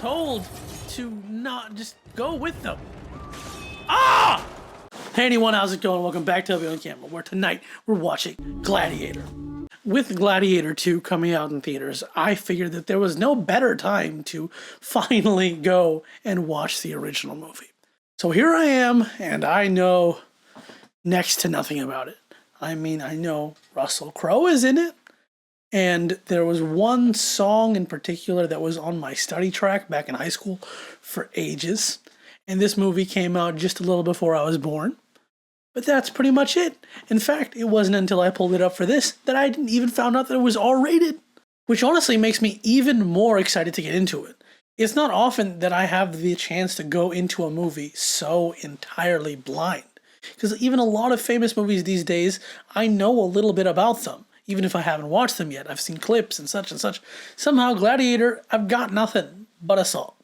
told to not just go with them. Ah! Hey anyone, how's it going? Welcome back to Abhi on Camera, where tonight we're watching Gladiator. With Gladiator 2 coming out in theaters, I figured that there was no better time to finally go and watch the original movie. So here I am, and I know next to nothing about it. I mean, I know Russell Crowe is in it, and there was one song in particular that was on my study track back in high school for ages, and this movie came out just a little before I was born. But that's pretty much it. In fact, it wasn't until I pulled it up for this that I didn't even found out that it was R-rated, which honestly makes me even more excited to get into it. It's not often that I have the chance to go into a movie so entirely blind, because even a lot of famous movies these days, I know a little bit about them, even if I haven't watched them yet. I've seen clips and such and such. Somehow Gladiator, I've got nothing but a song.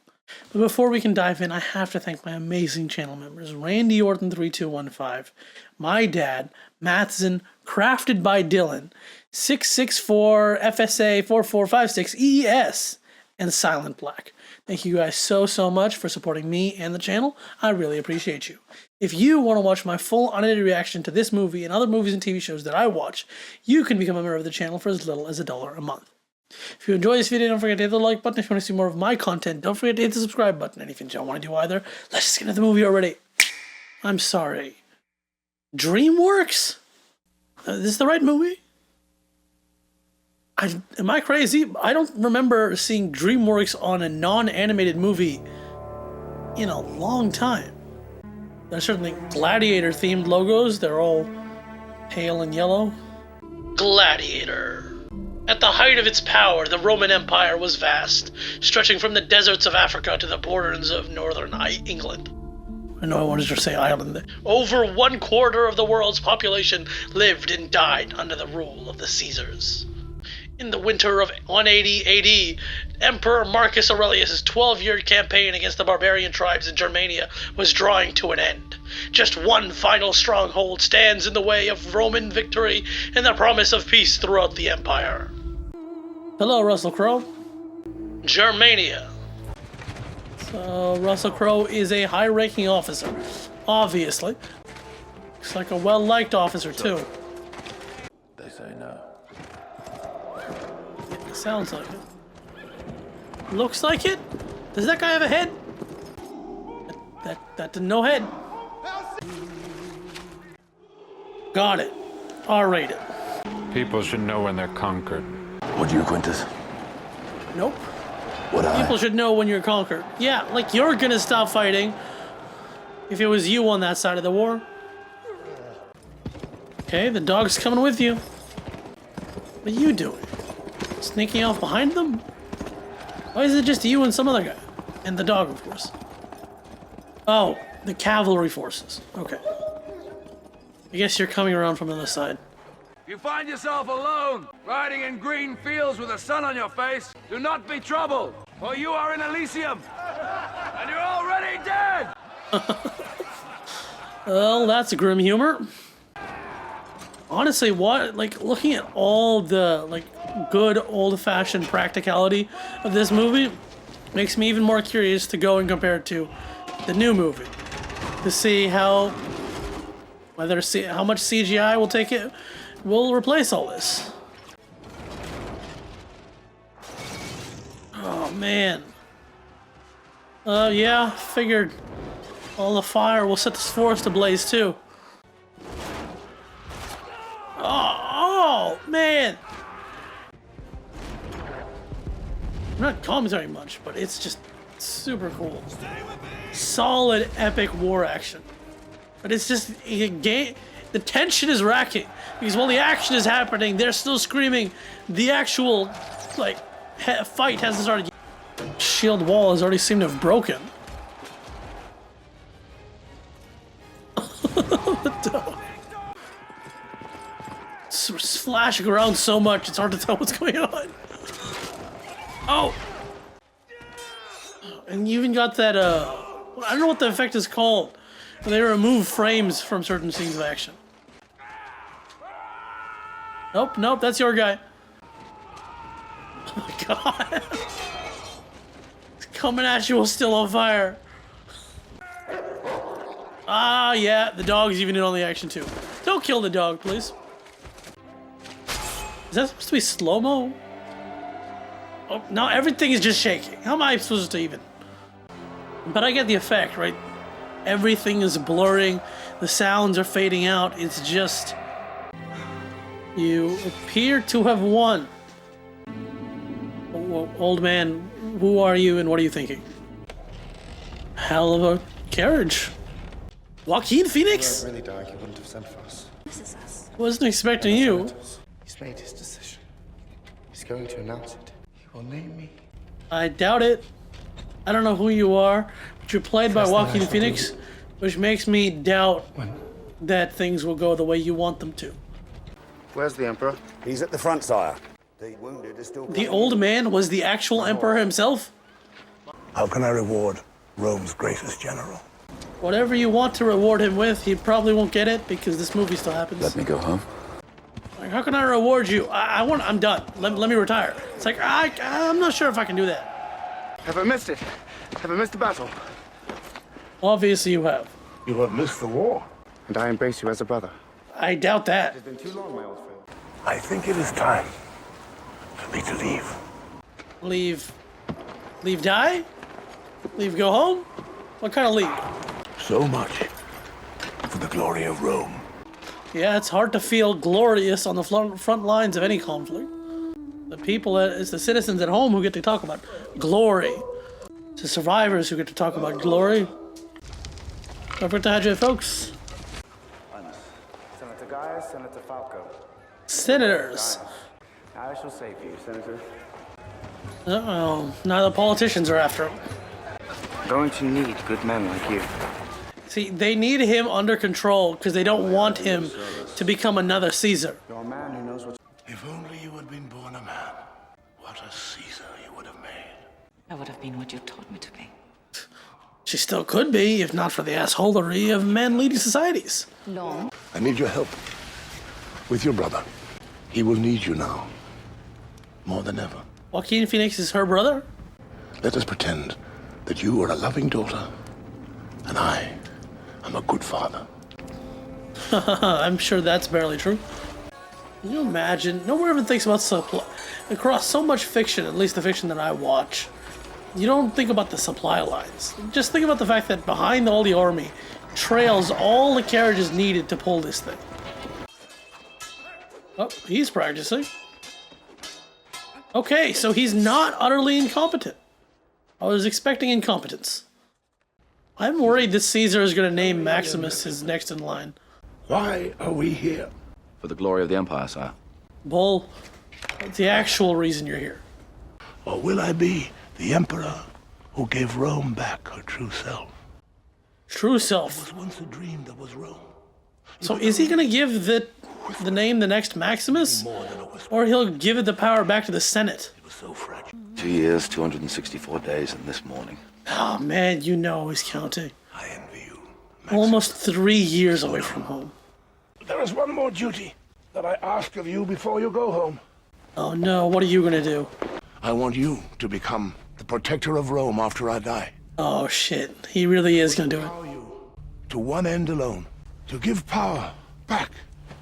But before we can dive in, I have to thank my amazing channel members, Randy Orton 3215, my dad, Mattson, Crafted by Dylan, 664 FSA 4456 EES, and Silent Black. Thank you guys so much for supporting me and the channel. I really appreciate you. If you want to watch my full unedited reaction to this movie and other movies and TV shows that I watch, you can become a member of the channel for as little as $1 a month. If you enjoy this video, don't forget to hit the like button. If you want to see more of my content, don't forget to hit the subscribe button. And if you don't want to do either, let's just get into the movie already. I'm sorry. DreamWorks? Is this the right movie? Am I crazy? I don't remember seeing DreamWorks on a non-animated movie in a long time. There's certainly Gladiator-themed logos. They're all pale and yellow. Gladiator. At the height of its power, the Roman Empire was vast, stretching from the deserts of Africa to the borders of northern England. I know I wanted to say Ireland. Over 1/4 of the world's population lived and died under the rule of the Caesars. In the winter of 180 AD, Emperor Marcus Aurelius' 12-year campaign against the barbarian tribes in Germania was drawing to an end. Just one final stronghold stands in the way of Roman victory and the promise of peace throughout the empire. Hello, Russell Crowe. Germania. So, Russell Crowe is a high-ranking officer, obviously. Looks like a well-liked officer, too. They say no. It sounds like it. Looks like it? Does that guy have a head? That no head. Got it. R-rated. People should know when they're conquered. Would you, Quintus? Nope. Would I? People should know when you're conquered. Yeah, like you're gonna stop fighting if it was you on that side of the war. Okay, the dog's coming with you. What are you doing? Sneaking off behind them? Why is it just you and some other guy? And the dog, of course. Oh, the cavalry forces. Okay. I guess you're coming around from the other side. If you find yourself alone, riding in green fields with the sun on your face, do not be troubled, for you are in Elysium, and you're already dead! Well, that's grim humor. Honestly, looking at all the, good old-fashioned practicality of this movie makes me even more curious to go and compare it to the new movie. To see how much CGI will replace all this. Oh, man. Yeah, figured all the fire will set this forest ablaze, too. Oh, man! I'm not commenting much, but it's just super cool. Solid, epic war action. But it's just a game. The tension is racking because while the action is happening, they're still screaming. The actual, fight hasn't started yet. Shield wall has already seemed to have broken. It's flashing around so much, it's hard to tell what's going on. Oh! And you even got that, I don't know what the effect is called. They remove frames from certain scenes of action. Nope, that's your guy. Oh my god. Coming at you while still on fire. Ah, yeah, the dog's even in on the action too. Don't kill the dog, please. Is that supposed to be slow-mo? Oh, no, everything is just shaking. How am I supposed to even? But I get the effect, right? Everything is blurring. The sounds are fading out. It's just... You appear to have won. Oh, old man, who are you and what are you thinking? Hell of a carriage. Joaquin Phoenix? If you really died, you wouldn't have sent for us. This is us. Wasn't expecting you. He's made his decision. He's going to announce it. He will name me. I doubt it. I don't know who you are, but you're played by Joaquin Phoenix, which makes me doubt that things will go the way you want them to. Where's the Emperor? He's at the front, sire. The wounded are still... The old man was the actual emperor himself? How can I reward Rome's greatest general? Whatever you want to reward him with, he probably won't get it because this movie still happens. Let me go home. Like, how can I reward you? I'm done. Let me retire. It's like, I'm not sure if I can do that. Have I missed it? Have I missed the battle? Obviously you have. You have missed the war. And I embrace you as a brother. I doubt that. It's been too long, my old friend. I think it is time for me to leave. Leave? Leave die? Leave go home? What kind of leave? So much for the glory of Rome. Yeah, it's hard to feel glorious on the front lines of any conflict. The people, it's the citizens at home who get to talk about glory. It's the survivors who get to talk about glory. Don't forget to hydrate, folks. Senator Gaius, Senator Falco. Senators. I shall save you, Senator. Uh-oh. Now the politicians are after him. Going to need good men like you. See, they need him under control because they don't want him to become another Caesar. You're a man who knows what... If only you had been born a man, what a Caesar you would have made. I would have been what you taught me to be. She still could be, if not for the assholery of men leading societies. Long. I need your help with your brother. He will need you now, more than ever. Joaquin Phoenix is her brother? Let us pretend that you are a loving daughter, and I am a good father. I'm sure that's barely true. Can you imagine? No one ever thinks about supply. Across so much fiction, at least the fiction that I watch, you don't think about the supply lines. Just think about the fact that behind all the army trails all the carriages needed to pull this thing. Oh, he's practicing. Okay, so he's not utterly incompetent. I was expecting incompetence. I'm worried this Caesar is going to name Maximus his next in line. Why are we here? For the glory of the Empire, sire. Bull, what's the actual reason you're here? Or will I be the emperor who gave Rome back her true self? True self. It was once a dream that was Rome. So is he going to give the name the next Maximus? More than a whisper. Or he'll give it the power back to the Senate? It was so fragile. 2 years, 264 days, and this morning. Oh man, you know he's counting. I envy you. Almost 3 years away from home. There is one more duty that I ask of you before you go home. Oh no, what are you going to do? I want you to become the protector of Rome after I die. Oh shit, he really is going to do it. Allow you to one end alone, to give power back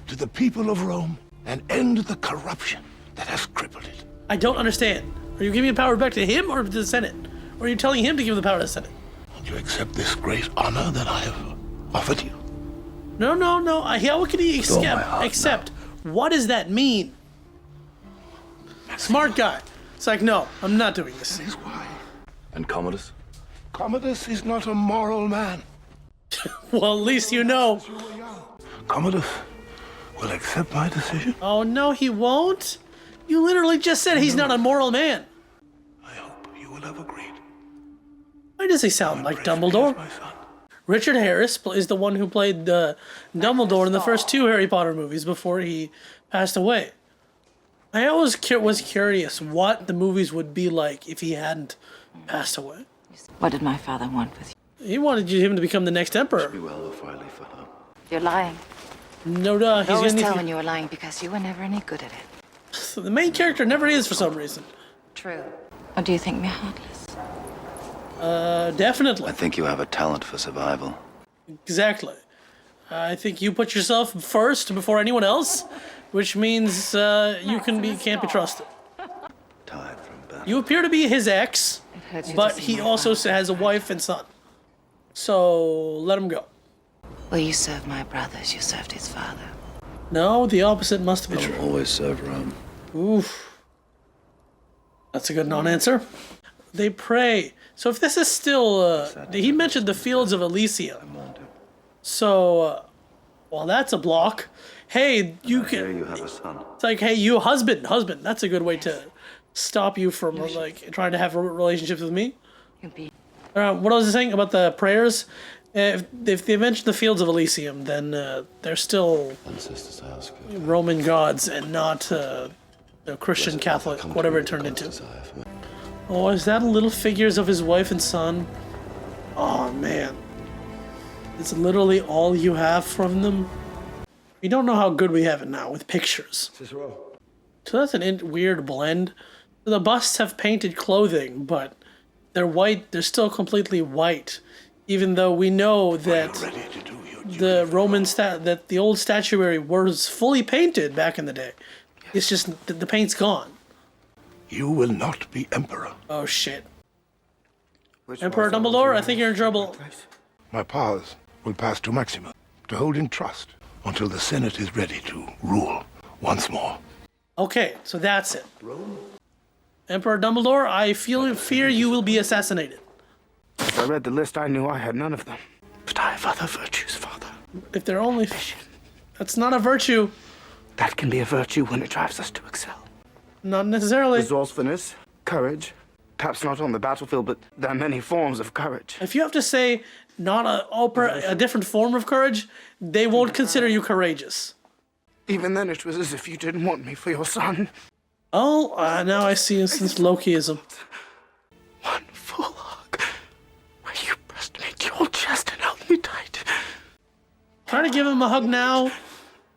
to the people of Rome and end the corruption that has crippled it. I don't understand. Are you giving the power back to him or to the Senate? Or are you telling him to give the power to the Senate? Won't you accept this great honor that I have offered you? No. How can he Stole my heart accept? What does that mean? Smart guy. It's like, no, I'm not doing this. That is why. And Commodus? Commodus is not a moral man. Well, at least you know. Commodus will accept my decision. Oh no, he won't. You literally just said he's not a moral man. I hope you will have agreed. Why does he sound like Dumbledore? My son. Richard Harris is the one who played Dumbledore in the first 2 Harry Potter movies before he passed away. I always was curious what the movies would be like if he hadn't passed away. What did my father want with you? He wanted him to become the next emperor. Be well before I leave for home. You're lying. No doubt. I He's always gonna tell need when you were lying because you were never any good at it. to... The main character never is for some reason. True. Or do you think me heartless? Definitely. I think you have a talent for survival. Exactly. I think you put yourself first before anyone else, which means can't be trusted. Tired from battle. You appear to be his ex, hurts you to but see he my also father. has a wife and son. So let him go. Well, you served my brother as you served his father. No, the opposite must be I'll true. always serve Rome. Oof. That's a good non-answer. They pray. So if this is still, he mentioned the fields of Elysium. So, well, that's a block. Hey, you Here can. you have a son. It's like, hey, you husband. That's a good way to stop you from like trying to have relationships with me. You'll be What was I saying about the prayers? If they mention the fields of Elysium, then they're still Ancestors ask. Roman gods and not the Christian, Catholic, whatever it turned into. Oh, is that little figures of his wife and son? Oh, man. It's literally all you have from them. We don't know how good we have it now with pictures. So that's a weird blend. The busts have painted clothing, but they're white. They're still completely white. Even though we know that Ready to do your duty. the that the old statuary was fully painted back in the day. It's just the paint's gone. You will not be emperor. Oh shit. Emperor Dumbledore, I think you're in trouble. My powers will pass to Maximus to hold in trust until the Senate is ready to rule once more. Okay, so that's it. Emperor Dumbledore, I fear you will be assassinated. As I read the list, I knew I had none of them. But I have other virtues, Father. If they're only... That's not a virtue. That can be a virtue when it drives us to excel. Not necessarily. Resourcefulness, courage. Perhaps not on the battlefield, but there are many forms of courage. If you have to say not a different form of courage, they won't consider you courageous. Even then, it was as if you didn't want me for your son. Oh, now I see since Lokiism. One full hug, where you pressed me to your chest and held me tight. Try to give him a hug now.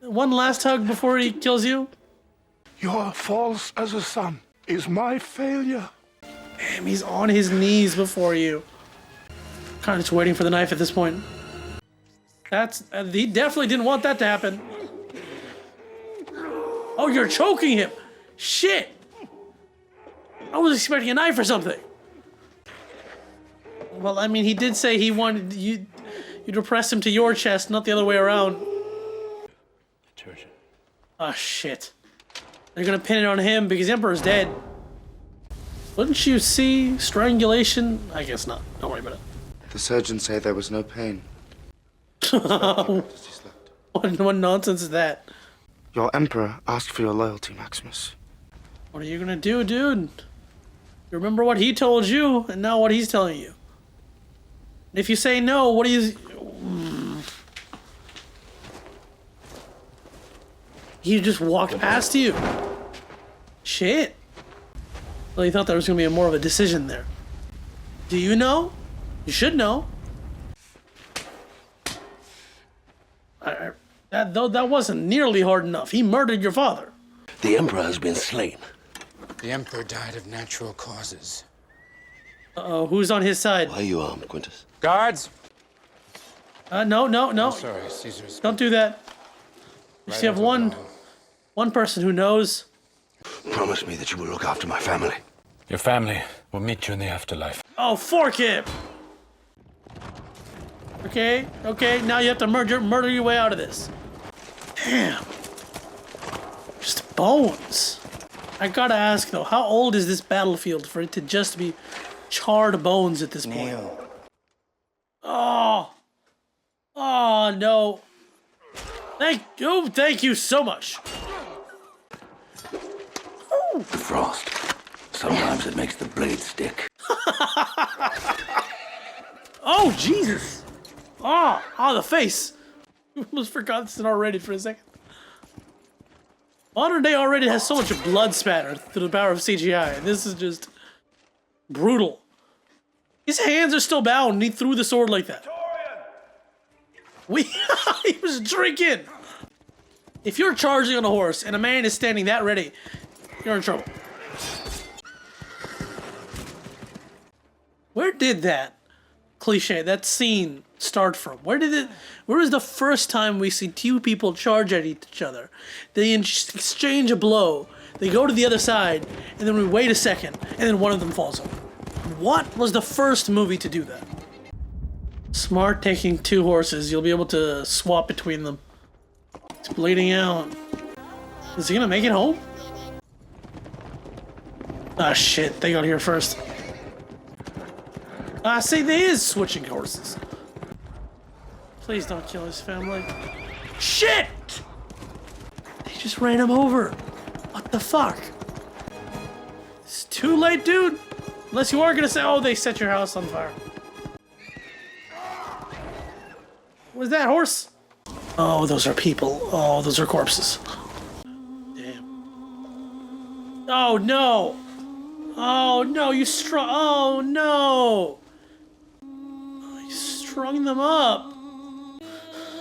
One last hug before he kills you. Your false as a son is my failure. Damn, he's on his knees before you. Kind of just waiting for the knife at this point. He definitely didn't want that to happen. Oh, you're choking him. Shit. I was expecting a knife or something. Well, I mean, he did say he wanted you to press him to your chest, not the other way around. Oh, shit. They're gonna pin it on him because the Emperor's dead. Wouldn't you see strangulation? I guess not. Don't worry about it. The surgeons say there was no pain. What nonsense is that? Your emperor asked for your loyalty, Maximus. What are you gonna do, dude? You remember what he told you, and now what he's telling you. If you say no, what do you... He just walked past you. Shit. Well, he thought there was gonna be more of a decision there. Do you know? You should know. That wasn't nearly hard enough. He murdered your father. The Emperor has been slain. The Emperor died of natural causes. Uh-oh, who's on his side? Why are you armed, Quintus? Guards! No. Sorry, Caesar's... Don't do that. You just have one person who knows. Promise me that you will look after my family. Your family will meet you in the afterlife. Oh, fork him! Okay, now you have to murder your way out of this. Damn. Just bones. I gotta ask though, how old is this battlefield for it to just be charred bones at this point? Oh no. Thank you so much. The frost. Sometimes it makes the blade stick. Oh, Jesus. Oh, the face. Almost forgot this already for a second. Modern day already has so much blood spatter through the power of CGI. This is just brutal. His hands are still bound and he threw the sword like that. He was drinking. If you're charging on a horse and a man is standing that ready, you're in trouble. Where did that cliche, that scene start from? Where was the first time we see two people charge at each other? They exchange a blow, they go to the other side, and then we wait a second, and then one of them falls over. What was the first movie to do that? Smart taking two horses, you'll be able to swap between them. It's bleeding out. Is he gonna make it home? Ah, shit, they got here first. See, they is switching horses. Please don't kill his family. Shit! They just ran him over. What the fuck? It's too late, dude. Unless you are gonna say, oh, they set your house on fire. Was that horse? Oh, those are people. Oh, those are corpses. Damn. Oh, no. Oh, no, you strung... Oh, no. You strung them up.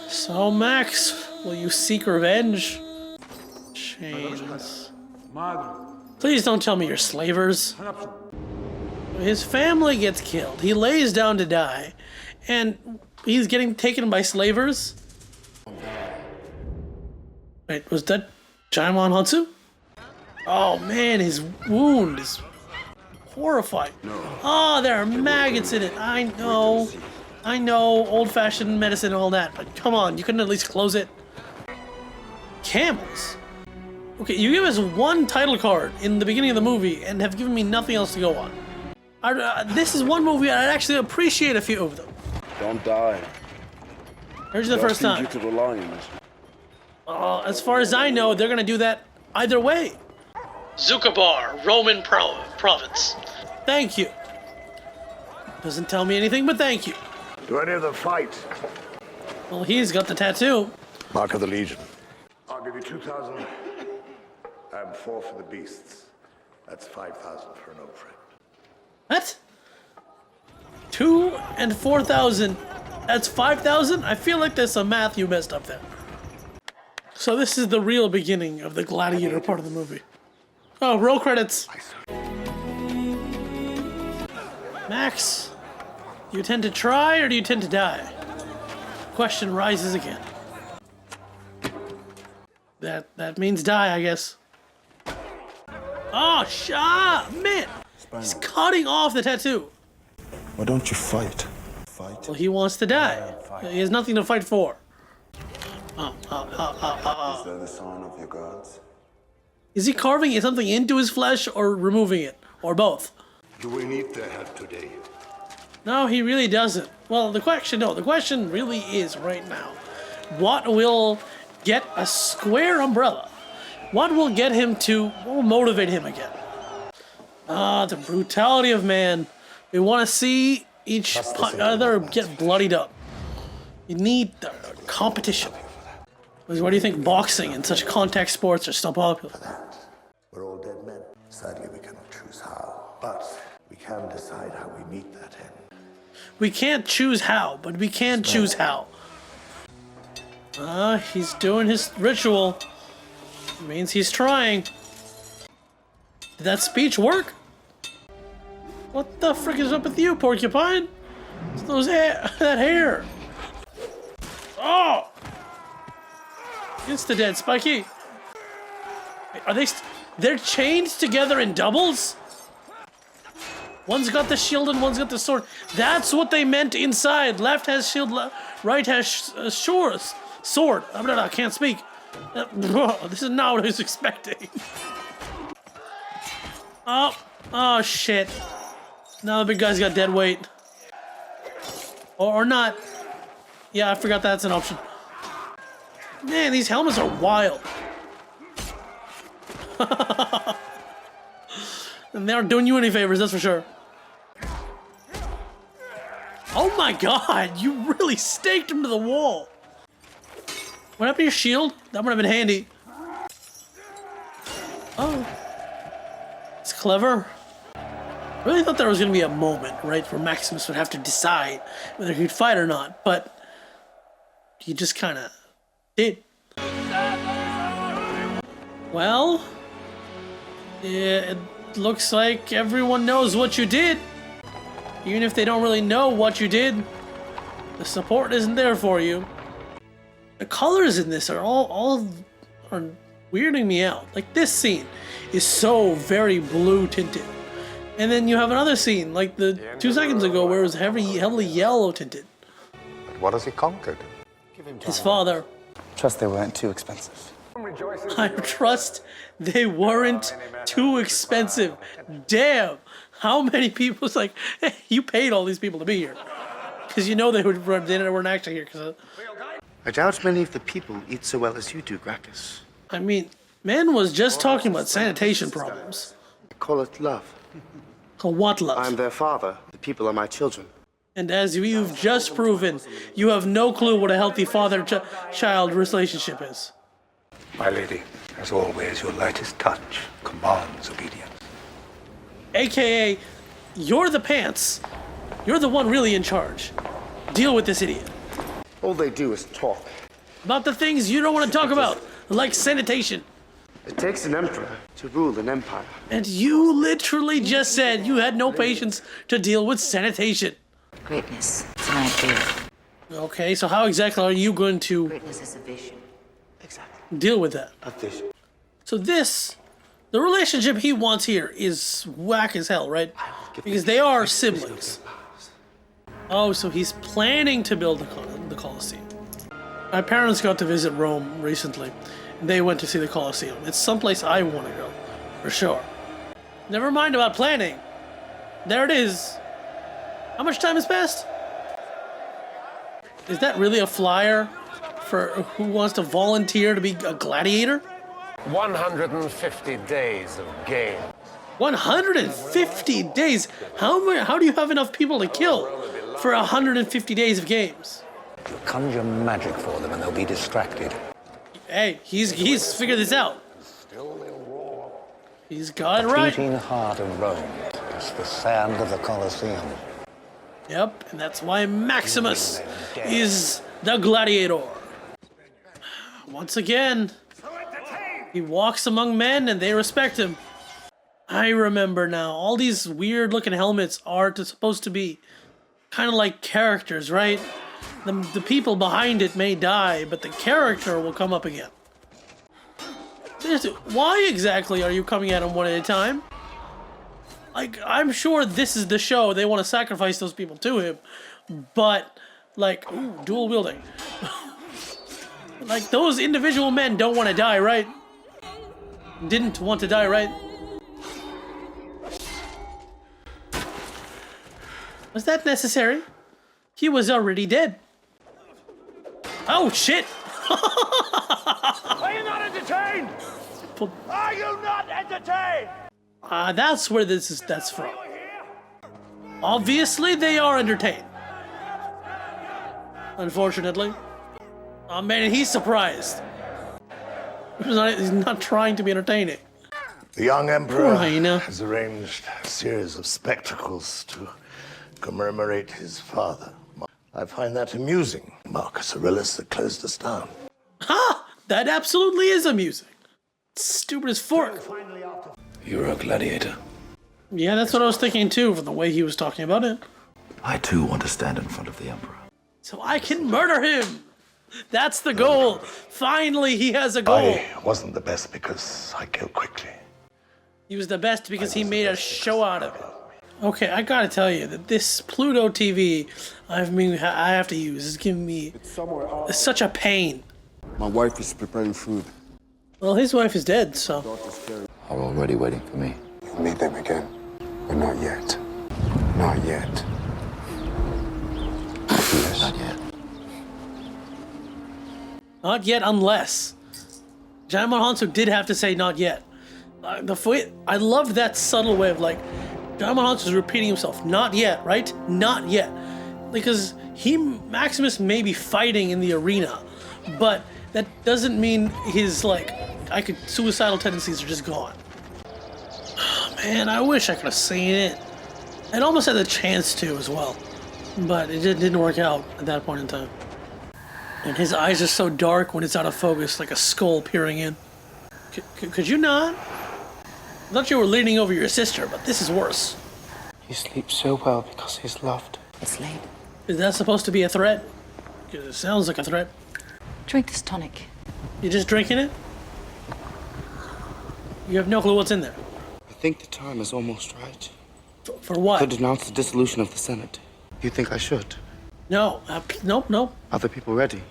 So, Max, will you seek revenge? Chains. Please don't tell me you're slavers. His family gets killed. He lays down to die. And he's getting taken by slavers? Wait, was that Jaimon Hansu? Oh man, his wound is horrifying. Oh, there are maggots in it. I know, old-fashioned medicine and all that, but come on, you couldn't at least close it. Camels? Okay, you give us one title card in the beginning of the movie and have given me nothing else to go on. This is one movie I'd actually appreciate a few of them. Don't die. Here's the first time. You to rely on it. As far as I know, they're gonna do that either way. Zucabar, Roman province. Thank you. Doesn't tell me anything, but thank you. Do any of them fight? Well, he's got the tattoo. Mark of the Legion. I'll give you 2,000 and 4 for the beasts. That's 5,000 for an old friend. What? 2 and 4,000. That's 5,000? I feel like there's some math you messed up there. So this is the real beginning of the Gladiator part of the movie. Oh, roll credits. Max, do you tend to try or do you tend to die? Question rises again. That means die, I guess. Oh, man! He's cutting off the tattoo. Why don't you fight? Well, he wants to die. He has nothing to fight for. Is that the sign of your gods? Is he carving something into his flesh or removing it? Or both? Do we need their help today? No, he really doesn't. Well, the question really is right now, what will get a square umbrella? What will get him to, what will motivate him again? The brutality of man. We want to see each other get bloodied up. You need the competition. Why do you think boxing and such contact sports are still popular? We're all dead men. Sadly, we cannot choose how, but we can decide how we meet that end. We can't choose how, but we can choose how. He's doing his ritual. It means he's trying. Did that speech work? What the frick is up with you, porcupine? It's those that hair. Oh! Insta-dead, Spiky. Are they're chained together in doubles? One's got the shield and one's got the sword. That's what they meant inside. Left has shield, right has sword. I can't speak. This is not what I was expecting. Oh shit. Now the big guy's got dead weight. Or not. Yeah, I forgot that's an option. Man, these helmets are wild. And they aren't doing you any favors, that's for sure. Oh my god, you really staked him to the wall. What happened to your shield? That would have been handy. Oh. It's clever. I really thought there was going to be a moment, right, where Maximus would have to decide whether he'd fight or not, but he just kind of did. Well, it looks like everyone knows what you did. Even if they don't really know what you did, the support isn't there for you. The colors in this are all are weirding me out. Like this scene is so very blue tinted. And then you have another scene like the 2 seconds ago where it was heavily yellow tinted. But what has he conquered? His father. Trust they weren't too expensive. I trust they weren't too expensive. Damn. How many people? It's like, hey, you paid all these people to be here. Because you know they weren't actually here. Cause, I doubt many of the people eat so well as you do, Gracchus. I mean, man was just talking about sanitation problems. I call it love. What love? I'm their father. The people are my children. And as you've just proven, you have no clue what a healthy father-child relationship is. My lady, as always, your lightest touch commands obedience. AKA, you're the pants. You're the one really in charge. Deal with this idiot. All they do is talk. About the things you don't want to talk about, like sanitation. It takes an emperor to rule an empire. And you literally just said you had no patience to deal with sanitation. Greatness, it's an idea. Okay, so how exactly are you going to Greatness is a vision. Exactly. deal with that? A vision. So the relationship he wants here is whack as hell, right? Because they are siblings. Oh, so he's planning to build the Colosseum. My parents got to visit Rome recently. They went to see the Colosseum. It's someplace I want to go, for sure. Never mind about planning. There it is. How much time has passed? Is that really a flyer for who wants to volunteer to be a gladiator? 150 days of game. 150 days? How do you have enough people to kill for 150 days of games? You conjure magic for them and they'll be distracted. Hey, he's figured this out. He's got it right. Beating heart of Rome. It's the sand of the Colosseum. Yep, and that's why Maximus is the gladiator. Once again, he walks among men and they respect him. I remember now, all these weird looking helmets are supposed to be kind of like characters, right? The people behind it may die, but the character will come up again. Seriously, why exactly are you coming at him one at a time? Like, I'm sure this is the show. They want to sacrifice those people to him. But, like, ooh, dual wielding. Like, those individual men don't want to die, right? Didn't want to die, right? Was that necessary? He was already dead. Oh, shit! Are you not entertained? Are you not entertained? That's where that's from. Obviously, they are entertained. Unfortunately. Oh man, and he's surprised. He's not trying to be entertaining. The young emperor Poor hyena. has arranged a series of spectacles to commemorate his father. I find that amusing, Marcus Aurelius, that closed us down. Ha! That absolutely is amusing. Stupid as fork. You're a gladiator. Yeah, that's what I was thinking too, from the way he was talking about it. I too want to stand in front of the Emperor. So I can murder him! That's the goal! Finally, he has a goal! I wasn't the best because I killed quickly. He was the best because he made a show out of it. Okay, I gotta tell you that this Pluto TV I have to use is giving me such a pain. My wife is preparing food. Well, his wife is dead, so... Are already waiting for me. You'll meet them again, but not yet. Not yet. Yes. Not yet. Not yet, unless. Jaimon Hanzo did have to say not yet. I loved that subtle way of like, Jaimon Hanzo is repeating himself. Not yet, right? Not yet. Because Maximus may be fighting in the arena, but that doesn't mean his suicidal tendencies are just gone. Oh, man, I wish I could have seen it. It almost had the chance to as well, but it didn't work out at that point in time. And his eyes are so dark when it's out of focus, like a skull peering in. Could you not? I thought you were leaning over your sister, but this is worse. He sleeps so well because he's loved. It's late. Is that supposed to be a threat? 'Cause it sounds like a threat. Drink this tonic. You just drinking it? You have no clue what's in there. I think the time is almost right. For what? To denounce the dissolution of the Senate. You think I should? No, nope. Are the people ready?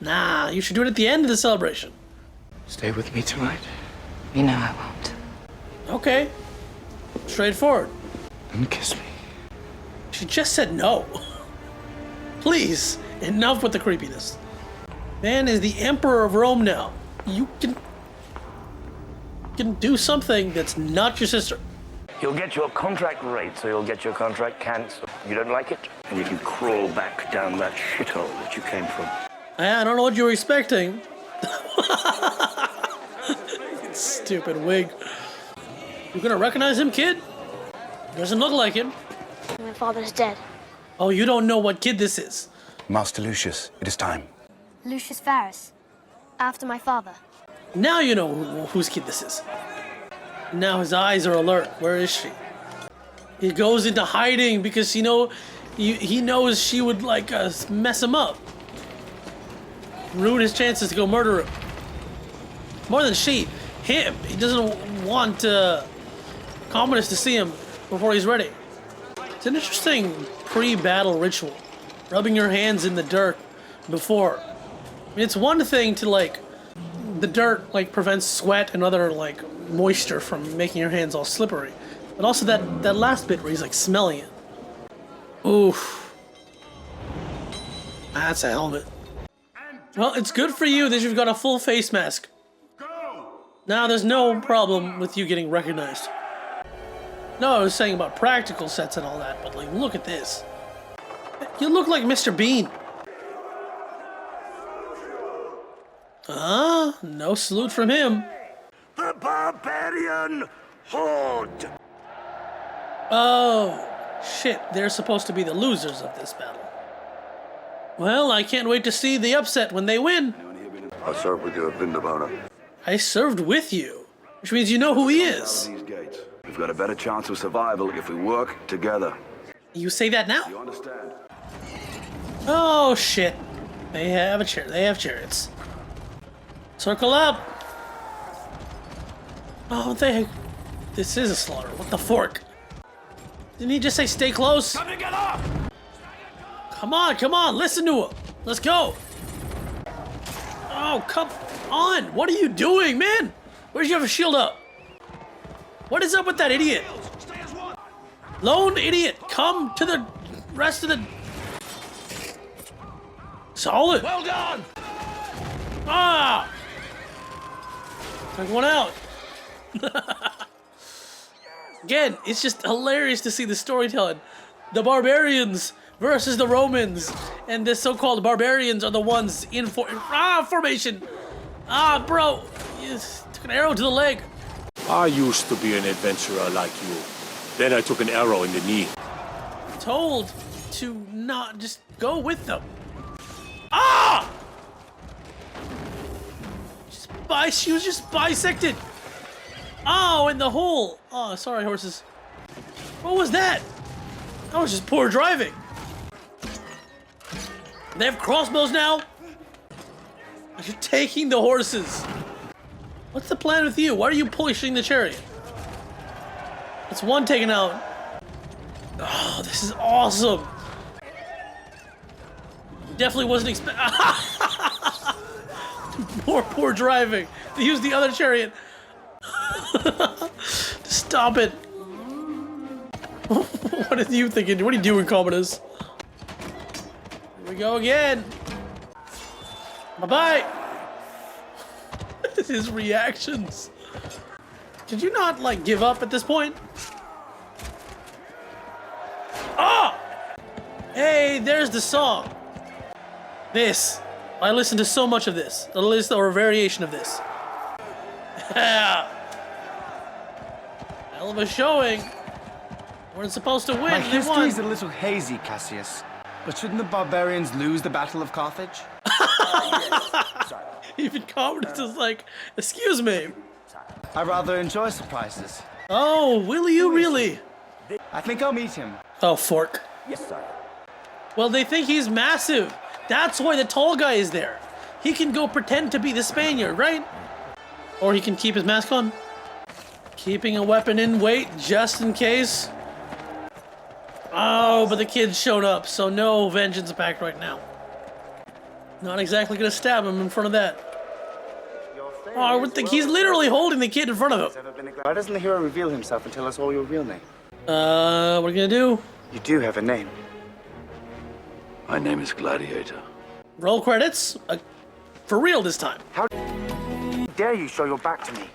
Nah, you should do it at the end of the celebration. Stay with me tonight. You know I won't. Okay. Straightforward. And kiss me. She just said no. Please, enough with the creepiness. Man is the Emperor of Rome now. You can do something that's not your sister. You'll get your contract rate, so you'll get your contract cancelled. You don't like it? And you can crawl back down that shithole that you came from. I don't know what you were expecting. Stupid wig. You gonna recognize him, kid? Doesn't look like him. My father's dead. Oh, you don't know what kid this is. Master Lucius, it is time. Lucius Varus. After my father. Now you know whose kid this is. Now his eyes are alert. Where is she? He goes into hiding because he knows she would like mess him up, ruin his chances to go murder him. More than him. He doesn't want Commodus to see him before he's ready. It's an interesting pre-battle ritual, rubbing your hands in the dirt before. I mean, it's one thing to like. The dirt like prevents sweat and other like moisture from making your hands all slippery, but also that last bit where he's like smelling it. Oof, that's a helmet. Well, it's good for you that you've got a full face mask. Now there's no problem with you getting recognized. No, I was saying about practical sets and all that, but like look at this. You look like Mr. Bean. No salute from him. The barbarian horde! Oh, shit, they're supposed to be the losers of this battle. Well, I can't wait to see the upset when they win. I served with you at Vindobona. I served with you, which means you know who he is. We've got a better chance of survival if we work together. You say that now? You understand? Oh, shit. They have chariots. Circle up! Oh, this is a slaughter. What the fork? Didn't he just say stay close? Time to get up! Come on, listen to him. Let's go. Oh, come on. What are you doing, man? Where'd you have a shield up? What is up with that idiot? Lone idiot, come to the rest of the... Solid. Well done! Ah! Took one out. Again, it's just hilarious to see the storytelling. The barbarians versus the Romans, and the so-called barbarians are the ones in formation. Bro, you took an arrow to the leg. I used to be an adventurer like you. Then I took an arrow in the knee. Told to not just go with them. She was just bisected. Oh, in the hole. Oh, sorry, horses. What was that? That was just poor driving. They have crossbows now? You're taking the horses. What's the plan with you? Why are you pushing the chariot? It's one taken out. Oh, this is awesome. Definitely wasn't expecting. Poor driving. They used the other chariot. Stop it. What are you thinking? What are you doing, Commodus? Here we go again. Bye-bye. His reactions. Did you not, like, give up at this point? Oh! Hey, there's the song. This. I listened to so much of this. A list or a variation of this. Yeah. Hell of a showing. We're supposed to win. My They history won. is a little hazy, Cassius. But shouldn't the barbarians lose the Battle of Carthage? Even Commodus is like, excuse me. I rather enjoy surprises. Oh, will you really? I think I'll meet him. Oh, fork. Yes, sir. Well, they think he's massive. That's why the tall guy is there. He can go pretend to be the Spaniard, right? Or he can keep his mask on. Keeping a weapon in wait just in case. Oh, but the kid showed up, so no vengeance pact right now. Not exactly gonna stab him in front of that. Oh, I would think he's literally holding the kid in front of him. Why doesn't the hero reveal himself and tell us all your real name? What are you gonna do? You do have a name. My name is Gladiator. Roll credits. For real this time. How dare you show your back to me?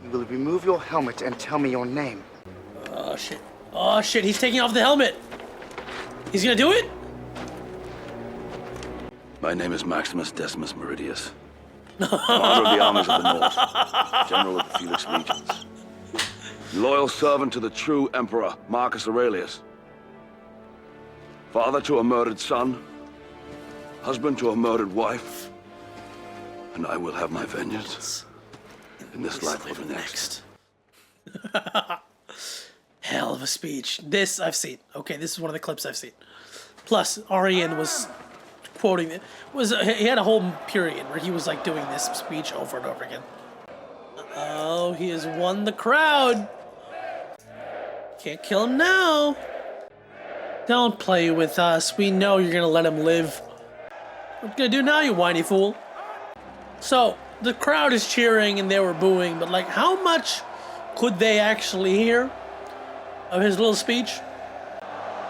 You will remove your helmet and tell me your name. Oh, shit. Oh, shit. He's taking off the helmet. He's gonna do it? My name is Maximus Decimus Meridius. Commander of the armies of the North. General of the Felix Legions. Loyal servant to the true Emperor, Marcus Aurelius. Father to a murdered son. Husband to a murdered wife. And I will have my vengeance. In this life or the next. Hell of a speech. This I've seen. Okay, this is one of the clips I've seen. Plus, Arian was quoting it. He had a whole period where he was like doing this speech over and over again. Oh, he has won the crowd. Can't kill him now. Don't play with us. We know you're gonna let him live. What you gonna do now, you whiny fool? So, the crowd is cheering and they were booing, but like, how much could they actually hear of his little speech?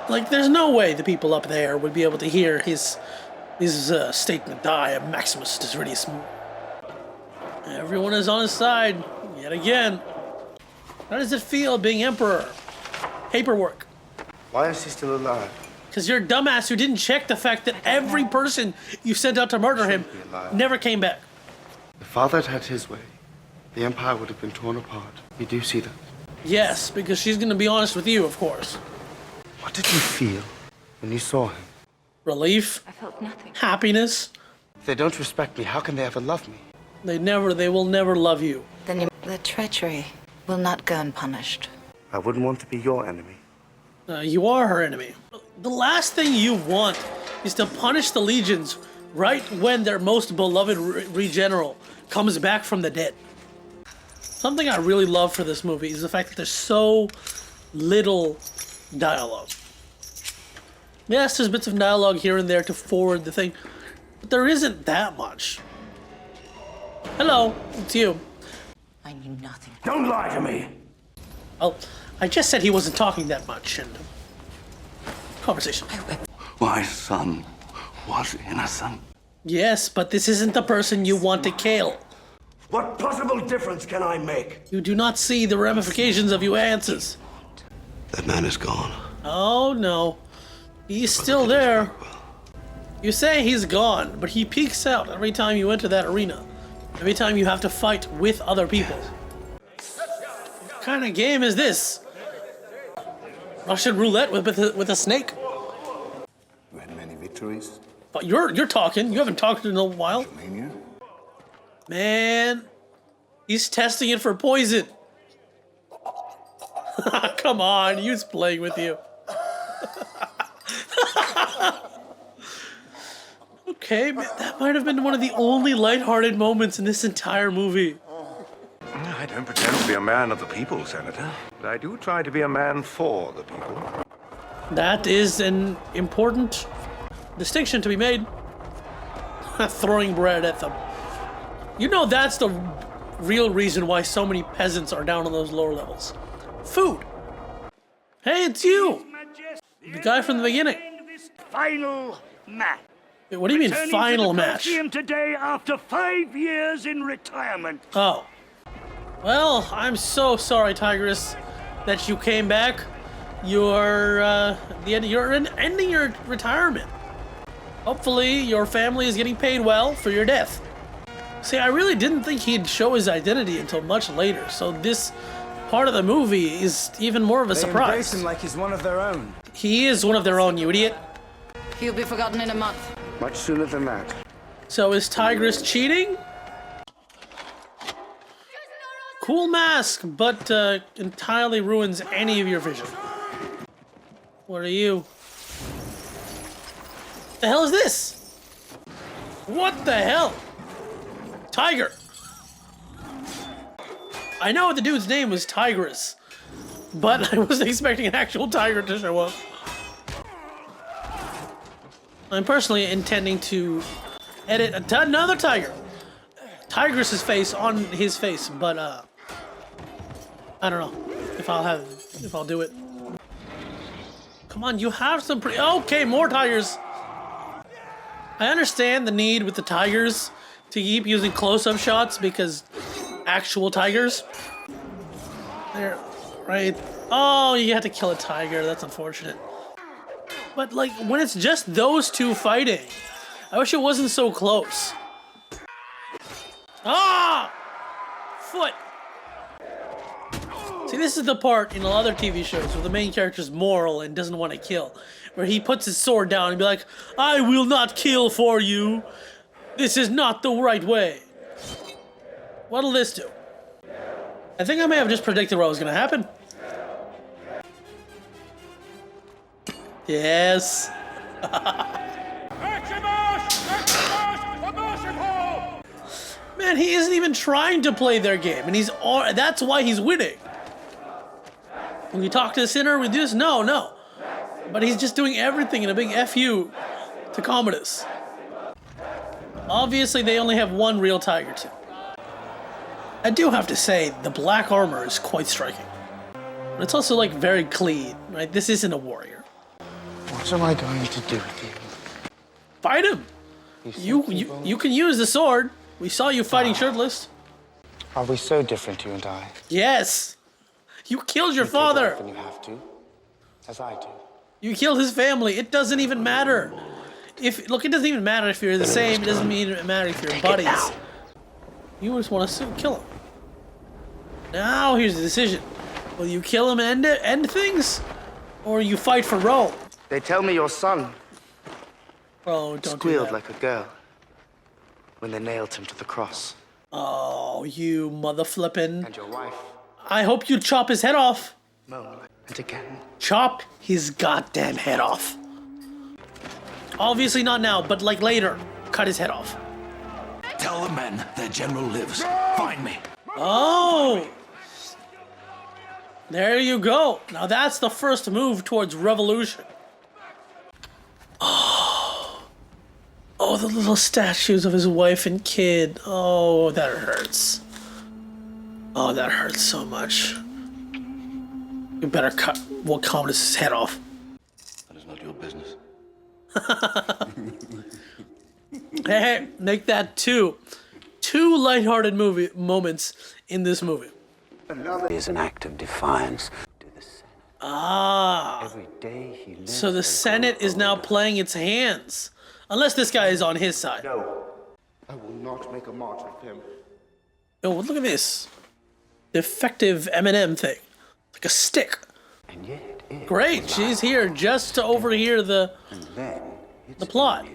Like, there's no way the people up there would be able to hear his statement. I am Maximus Decimus. Everyone is on his side, yet again. How does it feel being emperor? Paperwork. Why is he still alive? Because you're a dumbass who didn't check the fact that every person you sent out to murder him never came back. If Father had had his way, the Empire would have been torn apart. You do see that? Yes, because she's going to be honest with you, of course. What did you feel when you saw him? Relief. I felt nothing. Happiness. If they don't respect me, how can they ever love me? They will never love you. Then the treachery will not go unpunished. I wouldn't want to be your enemy. You are her enemy. The last thing you want is to punish the legions right when their most beloved regeneral comes back from the dead. Something I really love for this movie is the fact that there's so little dialogue. Yes, there's bits of dialogue here and there to forward the thing, but there isn't that much. Hello, it's you. I knew nothing. Don't lie to me. Oh, I just said he wasn't talking that much, and conversation. My son was innocent. Yes, but this isn't the person you want to kill. What possible difference can I make? You do not see the ramifications of your answers. That man is gone. Oh no, he's still there. You say he's gone, but he peeks out every time you enter that arena. Every time you have to fight with other people. What kind of game is this? Russian roulette with a snake? You had many victories? But you're talking. You haven't talked in a while. Mania? Man, he's testing it for poison. Come on, he's playing with you. Okay, man, that might have been one of the only lighthearted moments in this entire movie. I don't pretend to be a man of the people, Senator. But I do try to be a man for the people. That is an important distinction to be made. Throwing bread at them. You know that's the real reason why so many peasants are down on those lower levels. Food. Hey, it's you. The guy from the beginning. Final match. What do you mean final match? Today after 5 years in retirement. Oh. Well, I'm so sorry, Tigress, that you came back. You're ending your retirement. Hopefully, your family is getting paid well for your death. See, I really didn't think he'd show his identity until much later, so this part of the movie is even more of a surprise. They embrace him like he's one of their own. He is one of their own, you idiot. He'll be forgotten in a month. Much sooner than that. So is Tigress cheating? Cool mask, but entirely ruins any of your vision. What are you? The hell is this? What the hell? Tiger. I know the dude's name was Tigress, but I wasn't expecting an actual tiger to show up. I'm personally intending to edit another tiger. Tigress's face on his face, but I don't know if I'll do it. Come on, you have some okay, more tigers. I understand the need with the tigers to keep using close-up shots because actual tigers. They're right. Oh, you have to kill a tiger. That's unfortunate. But like when it's just those two fighting, I wish it wasn't so close. Ah! Foot! See, this is the part in other TV shows where the main character's moral and doesn't want to kill. Where he puts his sword down and be like, I will not kill for you. This is not the right way. What'll this do? I think I may have just predicted what was going to happen. Yes. Man, he isn't even trying to play their game, and that's why he's winning. When you talk to the sinner with this, no. But he's just doing everything in a big FU to Commodus. Obviously, they only have one real tiger, too. I do have to say, the black armor is quite striking. But it's also, like, very clean, right? This isn't a warrior. What am I going to do with you? Fight him! You can use the sword. We saw you fighting shirtless. Are we so different, you and I? Yes! You killed your father! When you have to, as I do. You killed his family. It doesn't even matter. Look, it doesn't even matter if you're the same. It doesn't matter if you're buddies. You just want to kill him. Now here's the decision: will you kill him and end things, or you fight for Rome? They tell me your son Oh, don't squealed do that. like a girl when they nailed him to the cross. Oh, you mother flippin'. And your wife. I hope you chop his head off. Moan and again. Chop his goddamn head off. Obviously not now, but like later. Cut his head off. Tell the men their general lives. Find me. Oh! There you go. Now that's the first move towards revolution. Oh, the little statues of his wife and kid. Oh, that hurts. Oh, that hurts so much. You better cut Commodus' head off. That is not your business. Hey, make that two lighthearted moments in this movie. Is an act of defiance to the Senate. Ah. Every day he lives. So the Senate is now playing its hands. Unless this guy is on his side. No. I will not make a martyr of him. Oh, look at this. The effective M&M thing. Like a stick. And yet Great, she's here just to overhear the plot.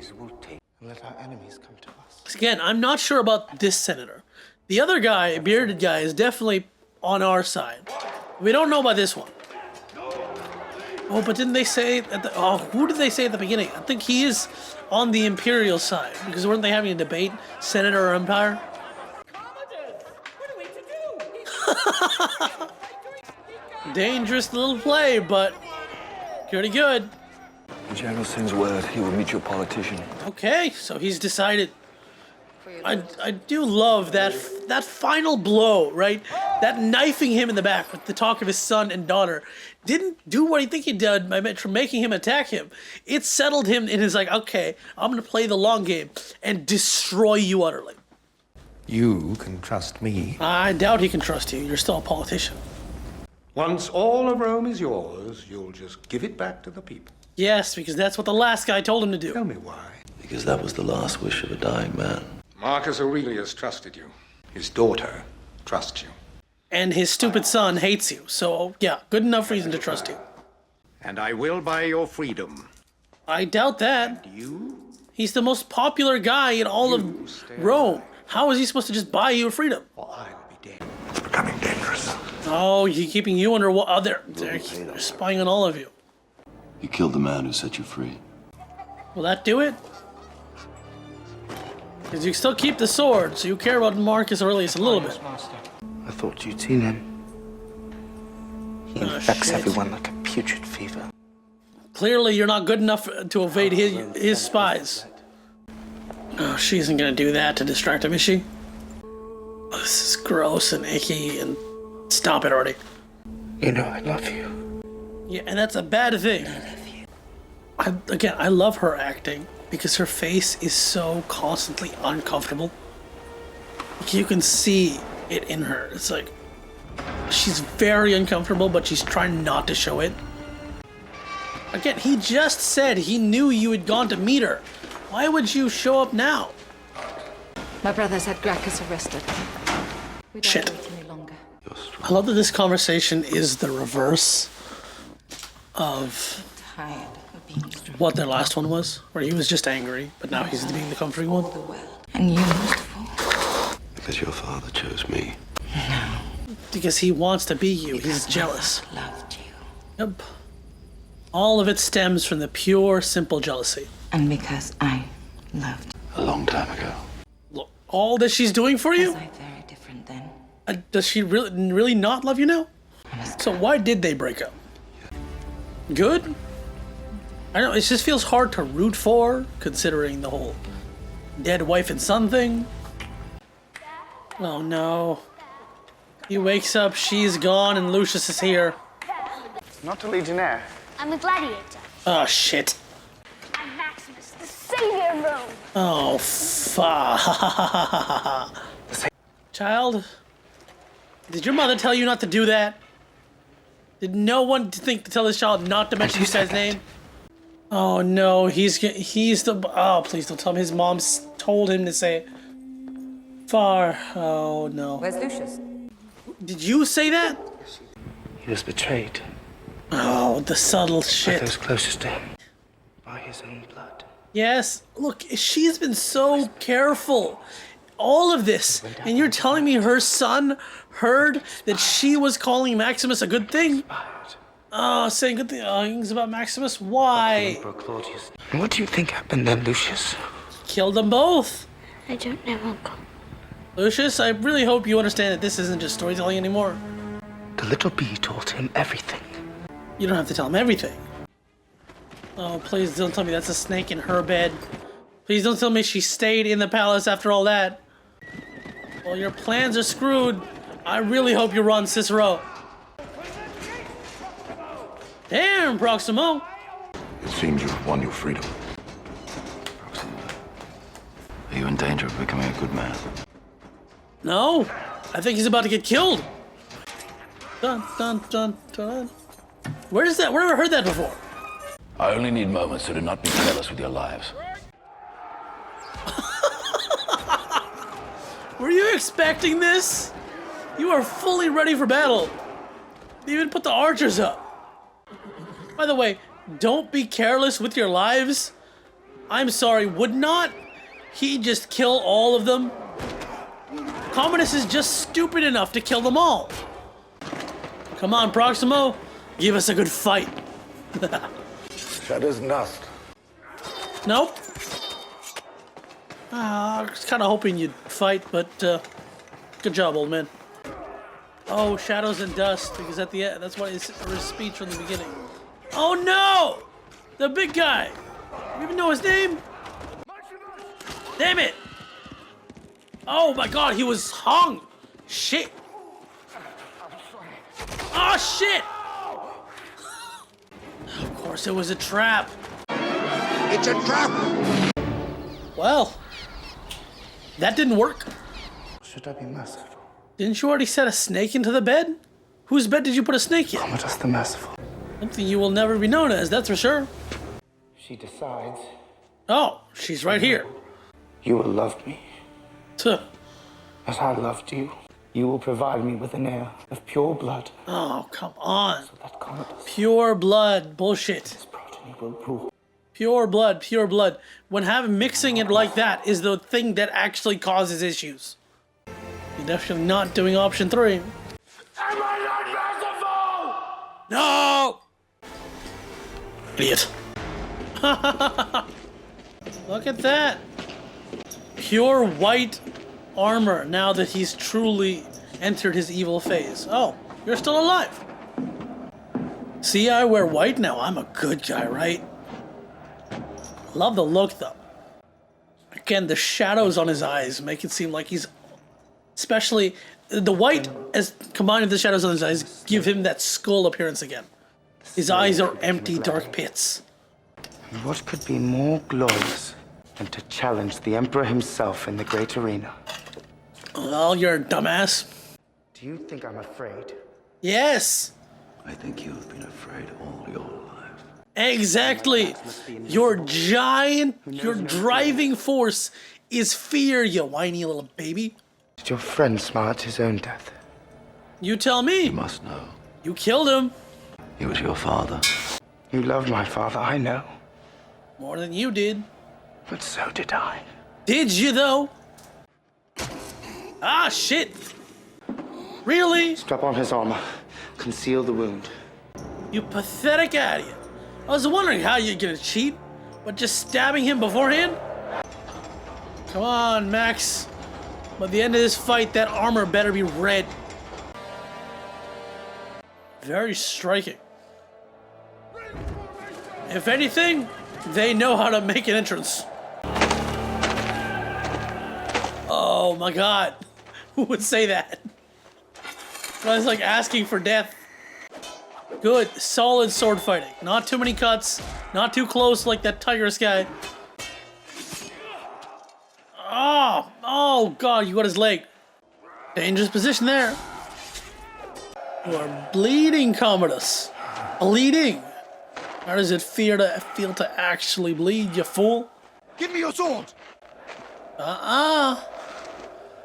Let our enemies come to us. Again, I'm not sure about this senator. The other guy, bearded guy, is definitely on our side. We don't know about this one. Oh, but didn't they say who did they say at the beginning? I think he is on the Imperial side, because weren't they having a debate, Senator or Empire? Dangerous little play, but pretty good. The general sends word he will meet your politician. Okay, so he's decided. I do love that final blow, right? That knifing him in the back with the talk of his son and daughter didn't do what I think he did by making him attack him. It settled him in his like, okay, I'm gonna play the long game and destroy you utterly. You can trust me. I doubt he can trust you. You're still a politician. Once all of Rome is yours, you'll just give it back to the people. Yes, because that's what the last guy told him to do. Tell me why. Because that was the last wish of a dying man. Marcus Aurelius trusted you. His daughter trusts you. And his stupid son hates you. So, yeah, good enough reason to trust you. And I will buy your freedom. I doubt that. And you? He's the most popular guy in all of Rome. How is he supposed to just buy you freedom? Or I will be dead. It's becoming dangerous. Oh, he's keeping you under... Oh, they're spying on all of you. You killed the man who set you free. Will that do it? Because you still keep the sword, so you care about Marcus Aurelius a little bit. I thought you'd seen him. He infects everyone like a putrid fever. Clearly, you're not good enough to evade his spies. Oh, she isn't gonna do that to distract him, is she? Oh, this is gross and icky, and stop it already. You know I love you. Yeah, and that's a bad thing. I love her acting because her face is so constantly uncomfortable. Like, you can see it in her. It's like she's very uncomfortable, but she's trying not to show it. Again, he just said he knew you had gone to meet her. Why would you show up now? My brothers had Gracchus arrested. We don't Shit. wait any longer. I love that this conversation is the reverse of what their last one was, where he was just angry, but now he's being the comforting one. And you must fall. Because your father chose me. Because he wants to be you. He's jealous. Loved you. Yep. All of it stems from the pure, simple jealousy. And because I loved A long time ago. Look, all that she's doing for you? Was I very different then? Does she really not love you now? So why did they break up? Good? I don't know, it just feels hard to root for, considering the whole dead wife and son thing. Oh no. He wakes up, she's gone, and Lucius is here. Not a legionnaire. I'm a gladiator. Oh shit. I'm Maximus, the savior of Rome. Oh fuck. Child, did your mother tell you not to do that? Did no one think to tell this child not to mention this guy's name? Oh no, he's the. Oh, please don't tell him his mom told him to say it. Far. Oh no. Where's Lucius? Did you say that? He was betrayed. Oh, the subtle By shit. those closest to him. By his own blood. Yes, look, she's been so careful. All of this, and you're telling me her son heard that she was calling Maximus a good thing? Oh, saying good things about Maximus? Why? And what do you think happened then, Lucius? Killed them both. I don't know, Uncle. Lucius, I really hope you understand that this isn't just storytelling anymore. The little bee told him everything. You don't have to tell him everything. Oh, please don't tell me that's a snake in her bed. Please don't tell me she stayed in the palace after all that. Well, your plans are screwed. I really hope you run, Cicero. Damn, Proximo. It seems you have won your freedom. Are you in danger of becoming a good man? No, I think he's about to get killed. Dun, dun, dun, dun. Where is that? Where have I heard that before? I only need moments, so do not be careless with your lives. Were you expecting this? You are fully ready for battle. They even put the archers up. By the way, don't be careless with your lives. I'm sorry, would not he just kill all of them? Commodus is just stupid enough to kill them all. Come on, Proximo. Give us a good fight. Shadow's Nest. Nope. I was kind of hoping you'd fight, but good job, old man. Oh, shadows and dust, because at the end, that's why his speech from the beginning. Oh no! The big guy! You even know his name? Damn it! Oh my god, he was hung! Shit! Oh shit! Of course it was a trap. It's a trap! Well, that didn't work. Should I be merciful? Didn't you already set a snake into the bed? Whose bed did you put a snake in? Commodus the Merciful. Something you will never be known as, that's for sure. She decides. Oh, she's right here. You will love me. Tuh. As I loved you. You will provide me with an heir of pure blood. Oh, come on. So that Commodus. Pure blood. Bullshit. His progeny will rule. Pure blood, pure blood. When mixing it like that is the thing that actually causes issues. You're definitely not doing option 3. Am I not merciful? No! Idiot. Look at that. Pure white armor now that he's truly entered his evil phase. Oh, you're still alive. See, I wear white now. I'm a good guy, right? Love the look, though. Again, the shadows on his eyes make it seem like he's... Especially, the white as combined with the shadows on his eyes give him that skull appearance again. His eyes are empty, dark pits. And what could be more glorious than to challenge the Emperor himself in the great arena? Well, you're a dumbass. Do you think I'm afraid? Yes! I think you've been afraid all your life. Exactly! Your giant, your driving force is fear, you whiny little baby. Did your friend smile at his own death? You tell me. You must know. You killed him. He was your father. You loved my father, I know. More than you did. But so did I. Did you, though? Ah, shit! Really? Strap on his armor. Conceal the wound. You pathetic idiot. I was wondering how you're gonna cheat, but just stabbing him beforehand? Come on, Max. By the end of this fight, that armor better be red. Very striking. If anything, they know how to make an entrance. Oh my god. Who would say that? That's like asking for death. Good, solid sword fighting. Not too many cuts. Not too close like that Tigress guy. Oh god, you got his leg. Dangerous position there. You are bleeding, Commodus. Bleeding. How does it feel to actually bleed, you fool? Give me your sword!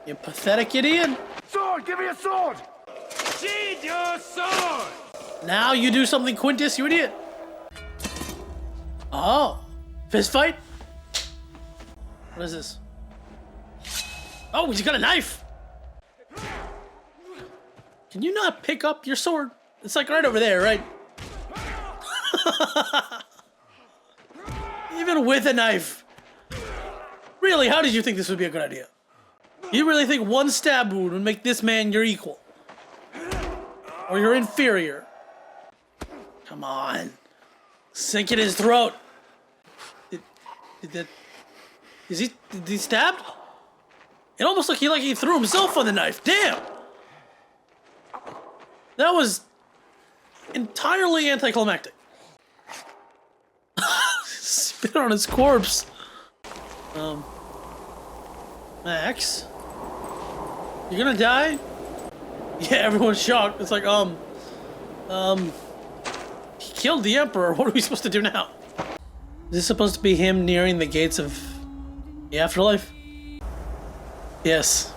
You pathetic idiot. Sword! Give me a sword! Sheathe your sword! Now you do something, Quintus, you idiot. Oh. Fist fight? What is this? Oh, he's got a knife! Can you not pick up your sword? It's like right over there, right? Even with a knife. Really, how did you think this would be a good idea? You really think one stab wound would make this man your equal? Or your inferior? Come on. Sink in his throat. Did he stabbed? It almost looked like he threw himself on the knife. Damn! That was entirely anticlimactic. Spit on his corpse. Max? You're gonna die? Yeah, everyone's shocked. It's like, he killed the Emperor. What are we supposed to do now? Is this supposed to be him nearing the gates of the afterlife? Yes.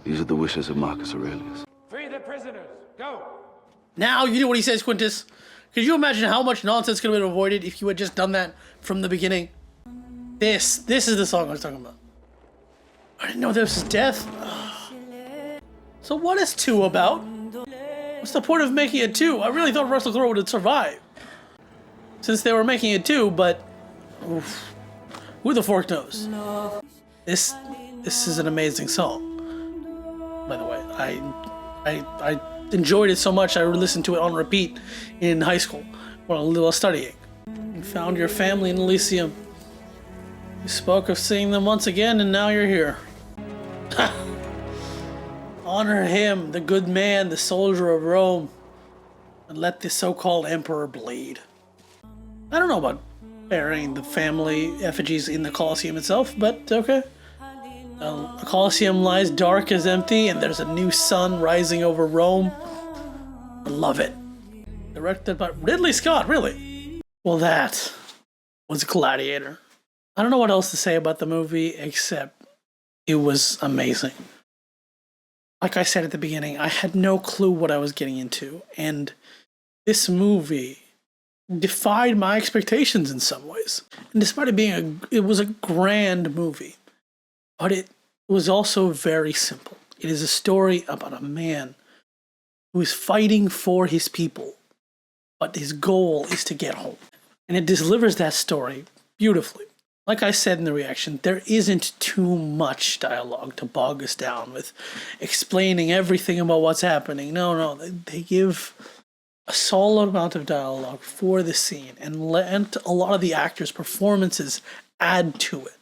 These are the wishes of Marcus Aurelius. Free the prisoners! Go! Now you do what he says, Quintus. Could you imagine how much nonsense could have been avoided if you had just done that from the beginning? This is the song I was talking about. I didn't know this was death. So what is 2 about? What's the point of making it 2? I really thought Russell Crowe would survive. Since they were making it 2, but... Oof, who the fork knows? This is an amazing song. By the way, I enjoyed it so much I listened to it on repeat in high school while I was studying. You found your family in Elysium. You spoke of seeing them once again, and now you're here. Honor him, the good man, the soldier of Rome, and let the so-called emperor bleed. I don't know about burying the family effigies in the Colosseum itself, but okay. The Colosseum lies dark as empty, and there's a new sun rising over Rome. I love it. Directed by Ridley Scott, really? Well, that was Gladiator. I don't know what else to say about the movie, except it was amazing. Like I said at the beginning, I had no clue what I was getting into, and this movie defied my expectations in some ways. And despite it being it was a grand movie, but it was also very simple. It is a story about a man who is fighting for his people, but his goal is to get home. And it delivers that story beautifully. Like I said in the reaction, there isn't too much dialogue to bog us down with explaining everything about what's happening. No, they give a solid amount of dialogue for the scene and let a lot of the actors' performances add to it.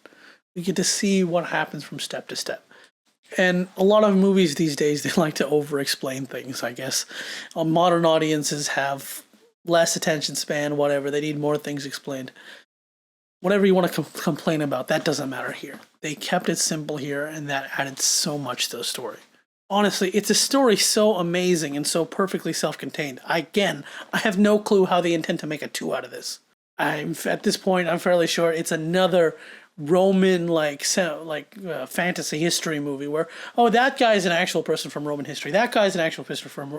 We get to see what happens from step to step. And a lot of movies these days, they like to over-explain things, I guess. Modern audiences have less attention span, whatever. They need more things explained. Whatever you want to complain about, that doesn't matter here. They kept it simple here, and that added so much to the story. Honestly, it's a story so amazing and so perfectly self-contained. I have no clue how they intend to make a 2 out of this. At this point, I'm fairly sure it's another Roman fantasy history movie where, oh, that guy's an actual person from Roman history. That guy's an actual person from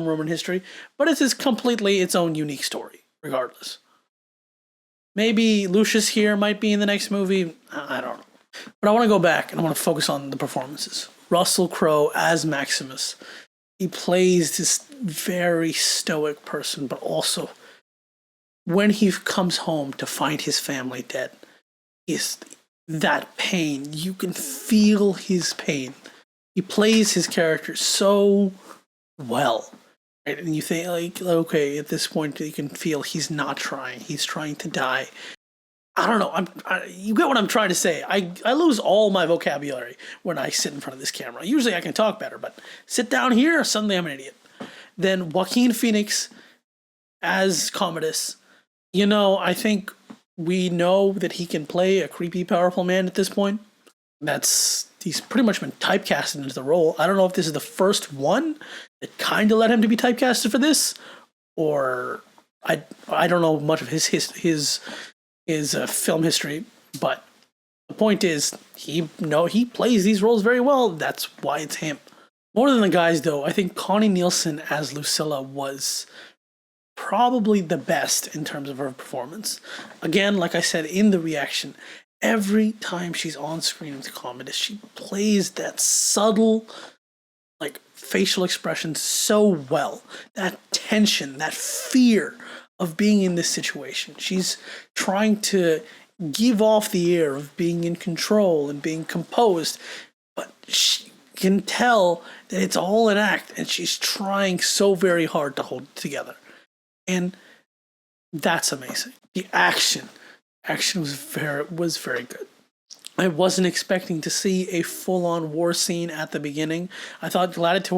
Roman history. But it's completely its own unique story, regardless. Maybe Lucius here might be in the next movie. I don't know. But I want to go back and I want to focus on the performances. Russell Crowe as Maximus. He plays this very stoic person, but also when he comes home to find his family dead, is that pain. You can feel his pain. He plays his character so well. Right? And you think, like, okay, at this point you can feel he's not trying. He's trying to die. I don't know. You get what I'm trying to say. I lose all my vocabulary when I sit in front of this camera. Usually I can talk better, but sit down here, suddenly I'm an idiot. Then Joaquin Phoenix as Commodus. I think we know that he can play a creepy, powerful man at this point. He's pretty much been typecasted into the role. I don't know if this is the first one that kind of led him to be typecasted for this, or I don't know much of his film history. But the point is, he plays these roles very well. That's why it's him. More than the guys, though, I think Connie Nielsen as Lucilla was probably the best in terms of her performance. Again, like I said in the reaction, every time she's on screen with Commodus, she plays that subtle, facial expression so well. That tension, that fear of being in this situation. She's trying to give off the air of being in control and being composed, but she can tell that it's all an act, and she's trying so very hard to hold it together. And that's amazing. The action was very good. I wasn't expecting to see a full-on war scene at the beginning. I thought Gladiator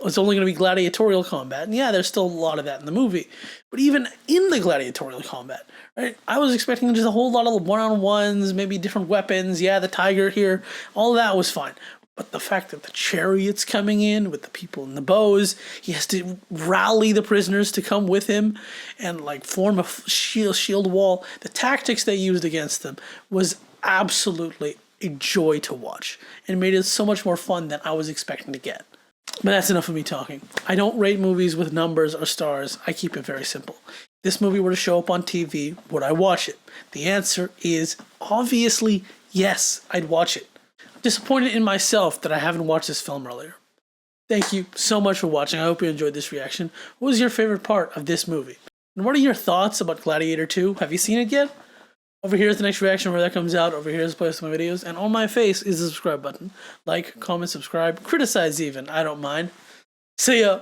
was only going to be gladiatorial combat. And yeah, there's still a lot of that in the movie. But even in the gladiatorial combat, right, I was expecting just a whole lot of one-on-ones, maybe different weapons. Yeah, the tiger here, all of that was fine. But the fact that the chariot's coming in with the people in the bows, he has to rally the prisoners to come with him and form a shield wall. The tactics they used against them was absolutely a joy to watch and made it so much more fun than I was expecting to get. But that's enough of me talking. I don't rate movies with numbers or stars. I keep it very simple. If this movie were to show up on TV, would I watch it? The answer is obviously yes, I'd watch it. Disappointed in myself that I haven't watched this film earlier. Thank you so much for watching. I hope you enjoyed this reaction. What was your favorite part of this movie? And what are your thoughts about Gladiator 2? Have you seen it yet? Over here is the next reaction where that comes out. Over here is the place of my videos. And on my face is the subscribe button. Like, comment, subscribe, criticize even. I don't mind. See ya!